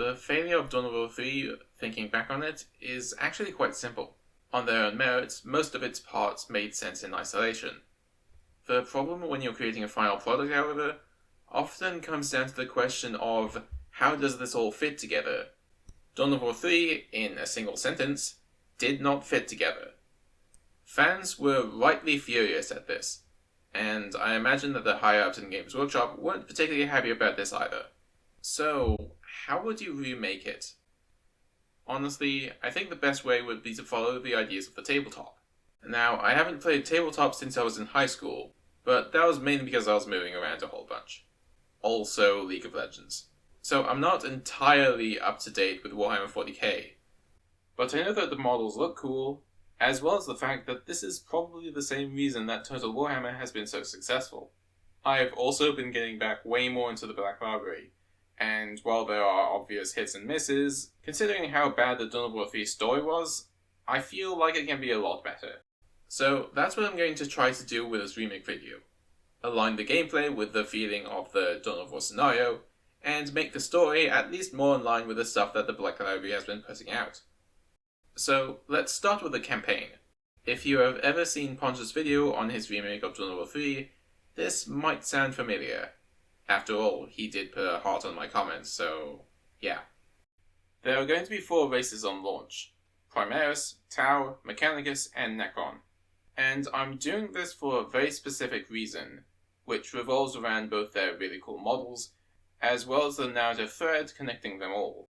The failure of Dawn of War 3, thinking back on it, is actually quite simple. On their own merits, most of its parts made sense in isolation. The problem when you're creating a final product, however, often comes down to the question of how does this all fit together? Dawn of War 3, in a single sentence, did not fit together. Fans were rightly furious at this, and I imagine that the higher-ups in Games Workshop weren't particularly happy about this either. So, how would you remake it? Honestly, I think the best way would be to follow the ideas of the tabletop. Now, I haven't played tabletop since I was in high school, but that was mainly because I was moving around a whole bunch. Also, League of Legends. So I'm not entirely up to date with Warhammer 40k. But I know that the models look cool, as well as the fact that this is probably the same reason that Total Warhammer has been so successful. I've also been getting back way more into the Black Library, and while there are obvious hits and misses, considering how bad the Dawn of War 3 story was, I feel like it can be a lot better. So that's what I'm going to try to do with this remake video. Align the gameplay with the feeling of the Dawn of War scenario, and make the story at least more in line with the stuff that the Black Library has been putting out. So let's start with the campaign. If you have ever seen Ponch's video on his remake of Dawn of War 3, this might sound familiar. After all, he did put a heart on my comments, so yeah. There are going to be 4 races on launch: Primaris, Tau, Mechanicus, and Necron. And I'm doing this for a very specific reason, which revolves around both their really cool models, as well as the narrative thread connecting them all.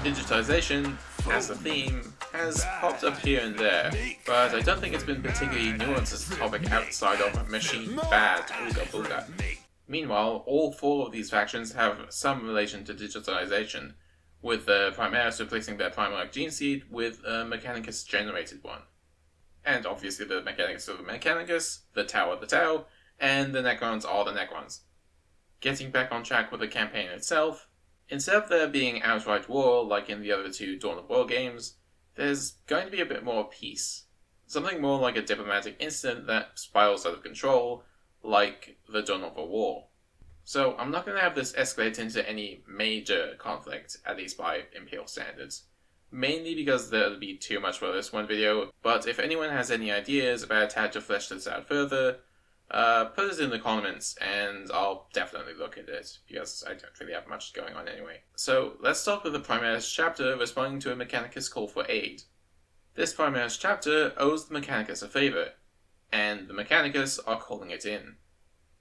Digitization, as a theme, has popped up here and there, but I don't think it's been particularly nuanced as a topic outside of machine bad Ooga Booga. Meanwhile, all 4 of these factions have some relation to digitalization, with the Primaris replacing their Primarch gene seed with a Mechanicus generated one. And obviously the Mechanicus are the Mechanicus, the Tau are the Tau, and the Necrons are the Necrons. Getting back on track with the campaign itself, instead of there being outright war like in the other 2 Dawn of War games, there's going to be a bit more peace. Something more like a diplomatic incident that spirals out of control, like the Dawn of War. So I'm not going to have this escalate into any major conflict, at least by Imperial standards. Mainly because there would be too much for this one video, but if anyone has any ideas about how to flesh this out further, put it in the comments and I'll definitely look at it, because I don't really have much going on anyway. So let's start with the Primaris chapter responding to a Mechanicus call for aid. This Primaris chapter owes the Mechanicus a favour, and the Mechanicus are calling it in.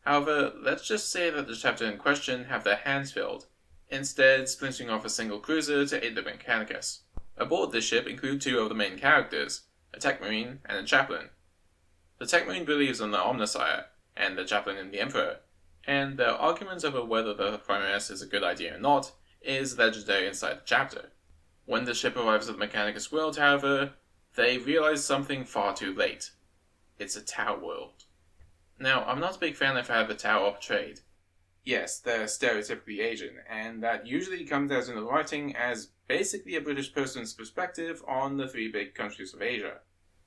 However, let's just say that the chapter in question have their hands filled, instead splintering off a single cruiser to aid the Mechanicus. Aboard this ship include 2 of the main characters, a Tech Marine and a Chaplain. The Tech Marine believes in the Omnissiah, and the Chaplain in the Emperor, and their argument over whether the Primaris is a good idea or not is legendary inside the chapter. When the ship arrives at the Mechanicus world, however, they realize something far too late. It's a Tau world. Now, I'm not a big fan of how the Tau are portrayed. Yes, they're stereotypically Asian, and that usually comes out in the writing as basically a British person's perspective on the 3 big countries of Asia.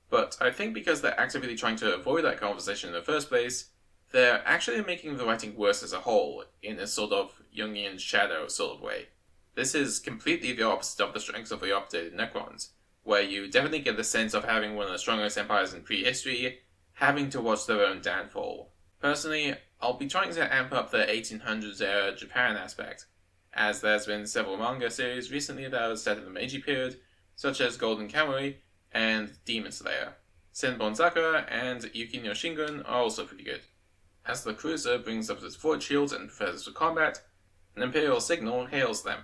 But I think because they're actively trying to avoid that conversation in the first place, they're actually making the writing worse as a whole, in a sort of Jungian shadow sort of way. This is completely the opposite of the strengths of the updated Necrons, where you definitely get the sense of having one of the strongest empires in prehistory having to watch their own downfall. Personally, I'll be trying to amp up the 1800s era Japan aspect, as there's been several manga series recently that are set in the Meiji period, such as Golden Kamuy and Demon Slayer. Senbon Sakura and Yuki no Shingun are also pretty good. As the cruiser brings up its forward shields and prepares for combat, an Imperial signal hails them.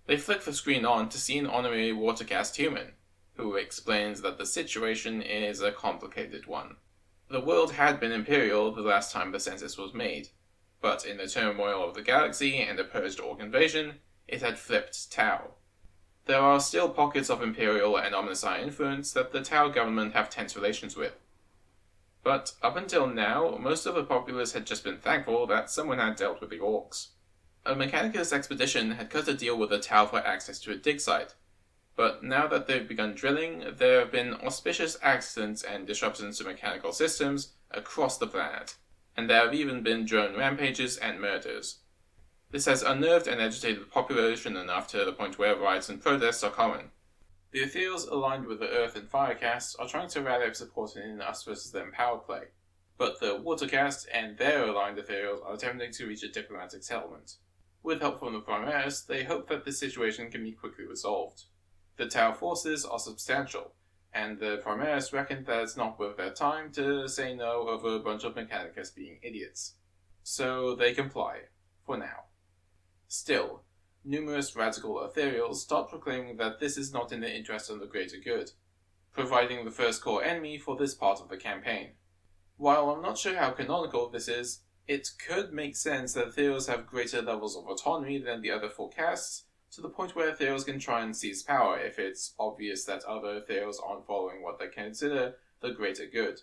They flick the screen on to see an honorary watercast human, who explains that the situation is a complicated one. The world had been Imperial the last time the census was made, but in the turmoil of the galaxy and a purged Orc invasion, it had flipped Tau. There are still pockets of Imperial and Omnissiah influence that the Tau government have tense relations with. But up until now, most of the populace had just been thankful that someone had dealt with the Orcs. A Mechanicus expedition had cut a deal with the Tau for access to a dig site, but now that they've begun drilling, there have been auspicious accidents and disruptions to mechanical systems across the planet, and there have even been drone rampages and murders. This has unnerved and agitated the population enough to the point where riots and protests are common. The Ethereals aligned with the Earth and Fire castes are trying to rally up support in an us versus them power play, but the Water caste and their aligned Ethereals are attempting to reach a diplomatic settlement. With help from the Primaris, they hope that this situation can be quickly resolved. The Tau forces are substantial, and the Primaris reckon that it's not worth their time to say no over a bunch of Mechanicus being idiots. So they comply, for now. Still, numerous radical Ethereals start proclaiming that this is not in the interest of the greater good, providing the first core enemy for this part of the campaign. While I'm not sure how canonical this is, it could make sense that Ethereals have greater levels of autonomy than the other four castes, to the point where Ethereals can try and seize power if it's obvious that other Ethereals aren't following what they consider the greater good.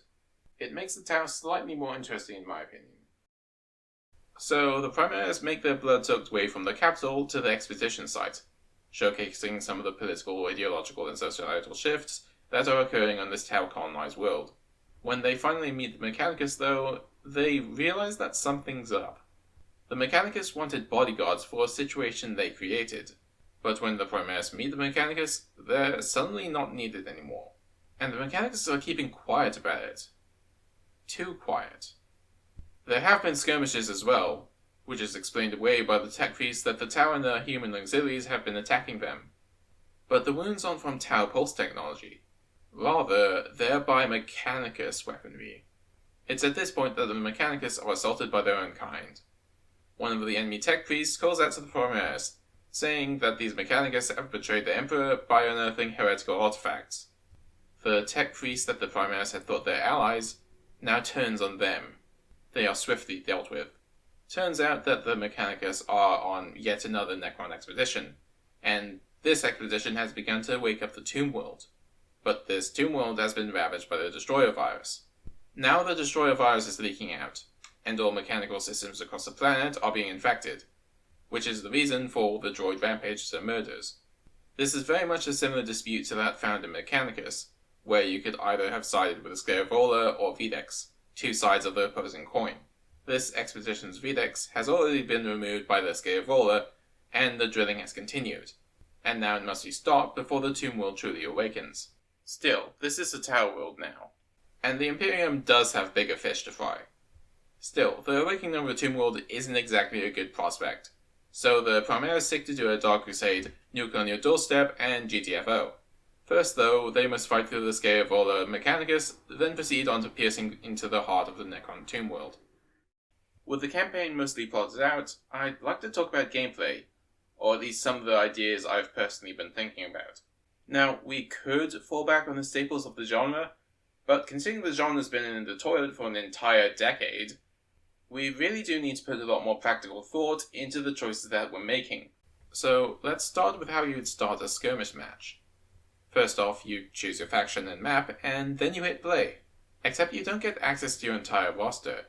It makes the Tau slightly more interesting in my opinion. So the Primaris make their blood-soaked way from the capital to the expedition site, showcasing some of the political, ideological, and societal shifts that are occurring on this Tau-colonized world. When they finally meet the Mechanicus, though, they realize that something's up. The Mechanicus wanted bodyguards for a situation they created, but when the Primaris meet the Mechanicus, they're suddenly not needed anymore. And the Mechanicus are keeping quiet about it. Too quiet. There have been skirmishes as well, which is explained away by the tech priests that the Tau and their human auxiliaries have been attacking them. But the wounds aren't from Tau pulse technology. Rather, they're by Mechanicus weaponry. It's at this point that the Mechanicus are assaulted by their own kind. One of the enemy tech priests calls out to the Primaris, saying that these Mechanicus have betrayed the Emperor by unearthing heretical artifacts. The tech priest that the Primaris had thought their allies now turns on them. They are swiftly dealt with. Turns out that the Mechanicus are on yet another Necron expedition, and this expedition has begun to wake up the Tomb World. But this Tomb World has been ravaged by the Destroyer virus. Now the Destroyer virus is leaking out, and all mechanical systems across the planet are being infected, which is the reason for all the droid rampages and murders. This is very much a similar dispute to that found in Mechanicus, where you could either have sided with Scaevola or Vedex, two sides of the opposing coin. This expedition's Vedex has already been removed by the Scaevola, and the drilling has continued, and now it must be stopped before the Tomb World truly awakens. Still, this is the Tau world now, and the Imperium does have bigger fish to fry. Still, the awakening of the Tomb World isn't exactly a good prospect, so the Primaris seek to do a Dark Crusade, Nuke on Your Doorstep, and GTFO. First though, they must fight through the Scaevola Mechanicus, then proceed on to piercing into the heart of the Necron Tomb World. With the campaign mostly plotted out, I'd like to talk about gameplay, or at least some of the ideas I've personally been thinking about. Now, we could fall back on the staples of the genre, but considering the genre's been in the toilet for an entire decade, we really do need to put a lot more practical thought into the choices that we're making. So, let's start with how you'd start a skirmish match. First off, you choose your faction and map, and then you hit play. Except you don't get access to your entire roster.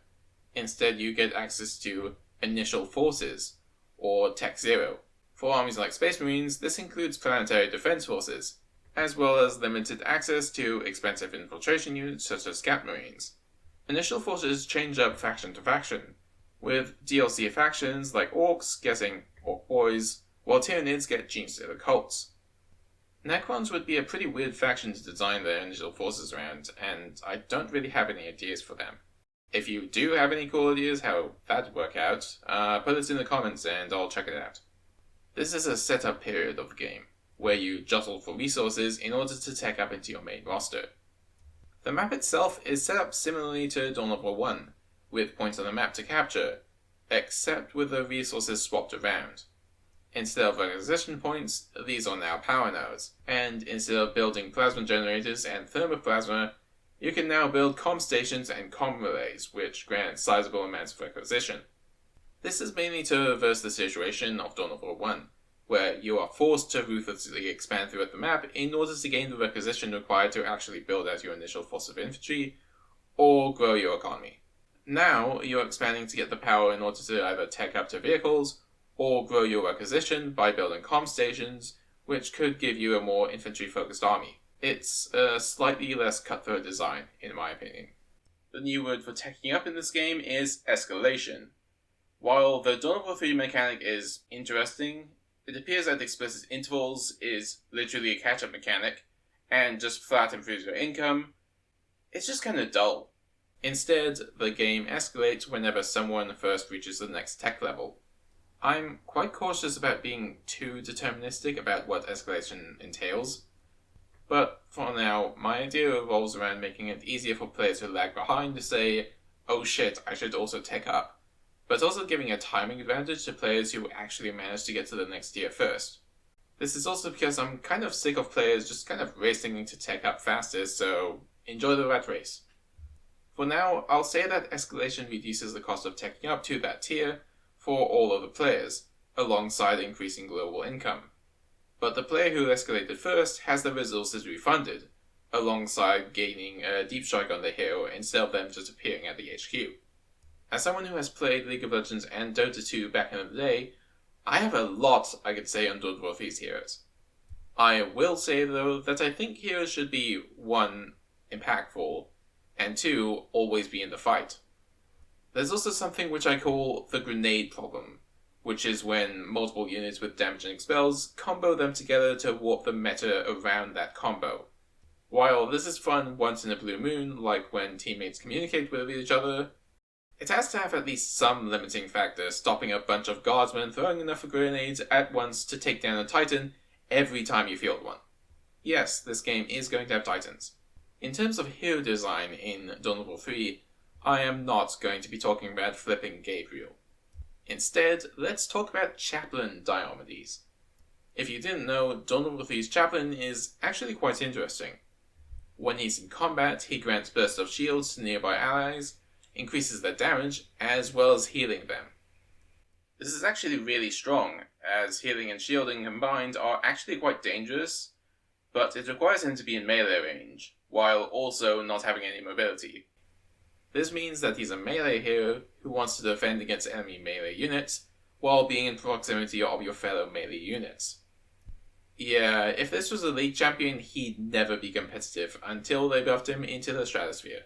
Instead, you get access to Initial Forces, or Tech Zero. For armies like Space Marines, this includes Planetary Defense Forces, as well as limited access to expensive infiltration units such as Scout Marines. Initial Forces change up faction to faction, with DLC factions like Orcs getting Orc Boys, while Tyranids get Gene Stealer Cults. Necrons would be a pretty weird faction to design their initial forces around, and I don't really have any ideas for them. If you do have any cool ideas how that'd work out, put it in the comments and I'll check it out. This is a setup period of the game, where you jostle for resources in order to tech up into your main roster. The map itself is set up similarly to Dawn of War 1, with points on the map to capture, except with the resources swapped around. Instead of acquisition points, these are now power nodes, and instead of building plasma generators and thermoplasma, you can now build comm stations and comm relays, which grant sizable amounts of acquisition. This is mainly to reverse the situation of Dawn of War 1, where you are forced to ruthlessly expand throughout the map in order to gain the requisition required to actually build out your initial force of infantry, or grow your economy. Now, you're expanding to get the power in order to either tech up to vehicles, or grow your requisition by building comm stations, which could give you a more infantry-focused army. It's a slightly less cutthroat design, in my opinion. The new word for teching up in this game is escalation. While the Dawn of War 3 mechanic is interesting, it appears that explicit intervals is literally a catch-up mechanic, and just flat improves your income. It's just kinda dull. Instead, the game escalates whenever someone first reaches the next tech level. I'm quite cautious about being too deterministic about what escalation entails, but for now, my idea revolves around making it easier for players who lag behind to say, oh shit, I should also tech up, but also giving a timing advantage to players who actually manage to get to the next tier first. This is also because I'm kind of sick of players just kind of racing to tech up faster, so enjoy the rat race. For now, I'll say that escalation reduces the cost of teching up to that tier for all of the players, alongside increasing global income. But the player who escalated first has the resources refunded, alongside gaining a deep strike on the hero instead of them just appearing at the HQ. As someone who has played League of Legends and Dota 2 back in the day, I have a lot I could say on Dawn of War 3's heroes. I will say though that I think heroes should be 1. Impactful, and 2. Always be in the fight. There's also something which I call the grenade problem, which is when multiple units with damaging spells combo them together to warp the meta around that combo. While this is fun once in a blue moon, like when teammates communicate with each other, it has to have at least some limiting factor, stopping a bunch of guardsmen throwing enough grenades at once to take down a titan every time you field one. Yes, this game is going to have titans. In terms of hero design in Dawn of War 3, I am not going to be talking about flipping Gabriel. Instead, let's talk about Chaplain Diomedes. If you didn't know, Dawn of War 3's Chaplain is actually quite interesting. When he's in combat, he grants bursts of shields to nearby allies, increases their damage, as well as healing them. This is actually really strong, as healing and shielding combined are actually quite dangerous, but it requires him to be in melee range, while also not having any mobility. This means that he's a melee hero who wants to defend against enemy melee units, while being in proximity of your fellow melee units. Yeah, if this was a League champion, he'd never be competitive until they buffed him into the stratosphere.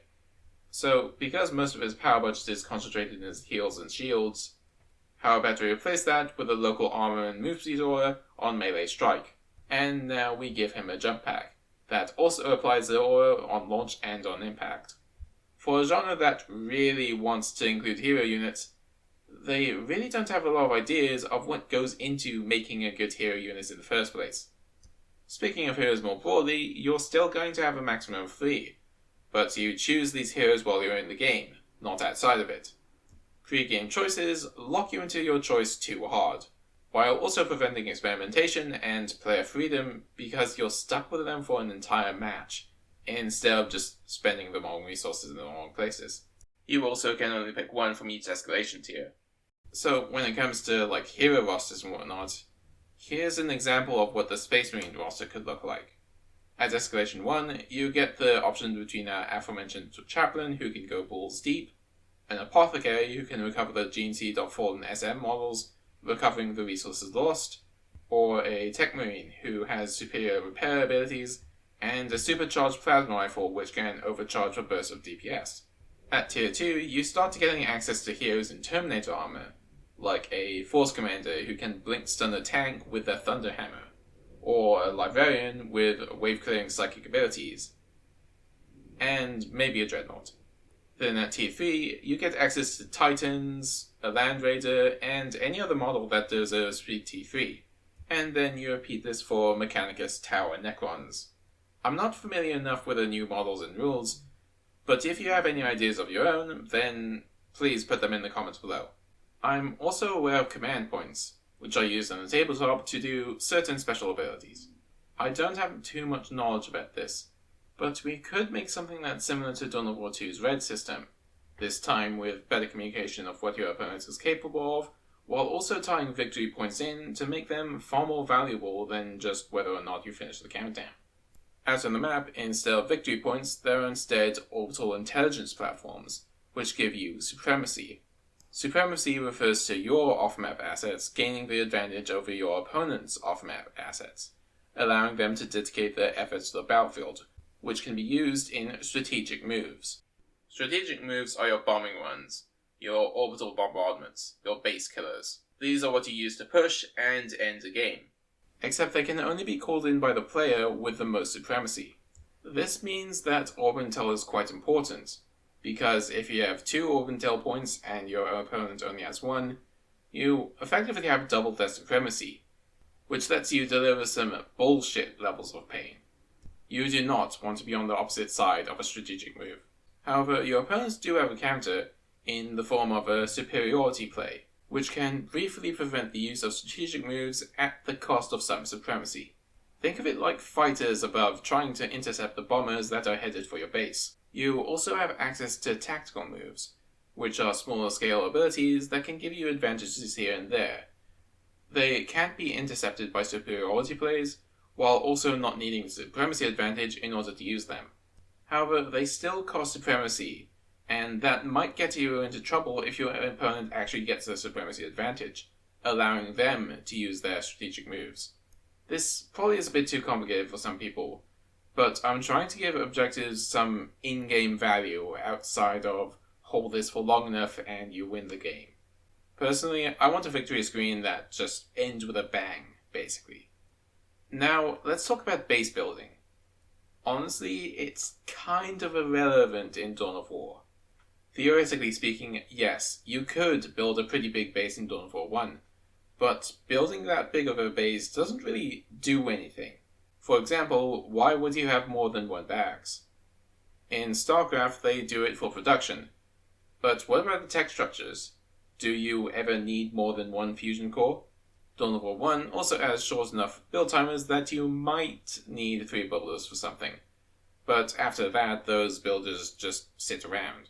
So, because most of his power budget is concentrated in his heals and shields, how about we replace that with a local armor and move speed aura on melee strike? And now we give him a jump pack that also applies the aura on launch and on impact. For a genre that really wants to include hero units, they really don't have a lot of ideas of what goes into making a good hero unit in the first place. Speaking of heroes more broadly, you're still going to have a maximum of 3, but you choose these heroes while you're in the game, not outside of it. Pre-game choices lock you into your choice too hard, while also preventing experimentation and player freedom because you're stuck with them for an entire match, instead of just spending the wrong resources in the wrong places. You also can only pick one from each escalation tier. So when it comes to hero rosters and whatnot, here's an example of what the Space Marine roster could look like. At Escalation 1, you get the option between our aforementioned Chaplain, who can go balls deep, an Apothecary, who can recover the GNC.Fallen SM models, recovering the resources lost, or a Tech Marine, who has superior repair abilities, and a supercharged plasma rifle, which can overcharge a burst of DPS. At Tier 2, you start getting access to heroes in Terminator armor, like a Force Commander who can blink stun a tank with their Thunder Hammer, or a Librarian with wave-clearing psychic abilities, and maybe a Dreadnought. Then at Tier 3, you get access to Titans, a Land Raider, and any other model that deserves to be T3, and then you repeat this for Mechanicus, Tau, and Necrons. I'm not familiar enough with the new models and rules, but if you have any ideas of your own, then please put them in the comments below. I'm also aware of command points, which are used on the tabletop to do certain special abilities. I don't have too much knowledge about this, but we could make something that's similar to Dawn of War 2's Red system, this time with better communication of what your opponent is capable of, while also tying victory points in to make them far more valuable than just whether or not you finish the countdown. Out on the map, instead of victory points, there are instead orbital intelligence platforms, which give you supremacy. Supremacy refers to your off-map assets gaining the advantage over your opponent's off-map assets, allowing them to dedicate their efforts to the battlefield, which can be used in strategic moves. Strategic moves are your bombing runs, your orbital bombardments, your base killers. These are what you use to push and end a game. Except they can only be called in by the player with the most supremacy. This means that Orb Intel is quite important, because if you have 2 Orb Intel points and your opponent only has 1, you effectively have double their supremacy, which lets you deliver some bullshit levels of pain. You do not want to be on the opposite side of a strategic move. However, your opponents do have a counter in the form of a superiority play, which can briefly prevent the use of strategic moves at the cost of some supremacy. Think of it like fighters above trying to intercept the bombers that are headed for your base. You also have access to tactical moves, which are smaller scale abilities that can give you advantages here and there. They can't be intercepted by superiority plays, while also not needing supremacy advantage in order to use them. However, they still cost supremacy, and that might get you into trouble if your opponent actually gets a supremacy advantage, allowing them to use their strategic moves. This probably is a bit too complicated for some people, but I'm trying to give objectives some in-game value outside of hold this for long enough and you win the game. Personally, I want a victory screen that just ends with a bang, basically. Now, let's talk about base building. Honestly, it's kind of irrelevant in Dawn of War. Theoretically speaking, yes, you could build a pretty big base in Dawn of War 1, but building that big of a base doesn't really do anything. For example, why would you have more than 1 barracks? In StarCraft, they do it for production. But what about the tech structures? Do you ever need more than 1 fusion core? Dawn of War 1 also has short enough build timers that you might need 3 builders for something. But after that, those builders just sit around.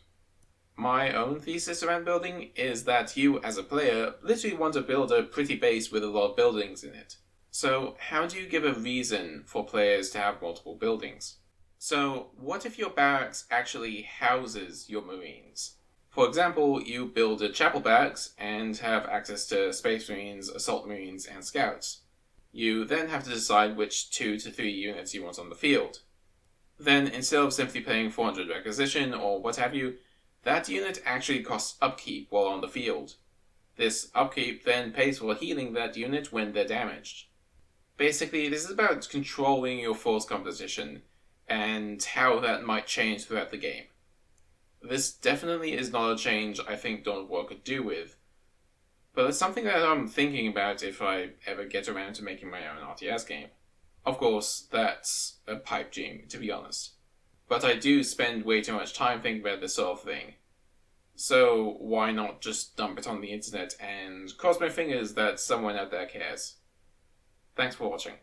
My own thesis around building is that you, as a player, literally want to build a pretty base with a lot of buildings in it. So how do you give a reason for players to have multiple buildings? So what if your barracks actually houses your marines? For example, you build a chapel barracks and have access to space marines, assault marines, and scouts. You then have to decide which 2 to 3 units you want on the field. Then, instead of simply paying 400 requisition or what have you, that unit actually costs upkeep while on the field. This upkeep then pays for healing that unit when they're damaged. Basically, this is about controlling your force composition and how that might change throughout the game. This definitely is not a change I think Dawn of War could do with, but it's something that I'm thinking about if I ever get around to making my own RTS game. Of course, that's a pipe dream, to be honest. But I do spend way too much time thinking about this sort of thing. So why not just dump it on the internet and cross my fingers that someone out there cares? Thanks for watching.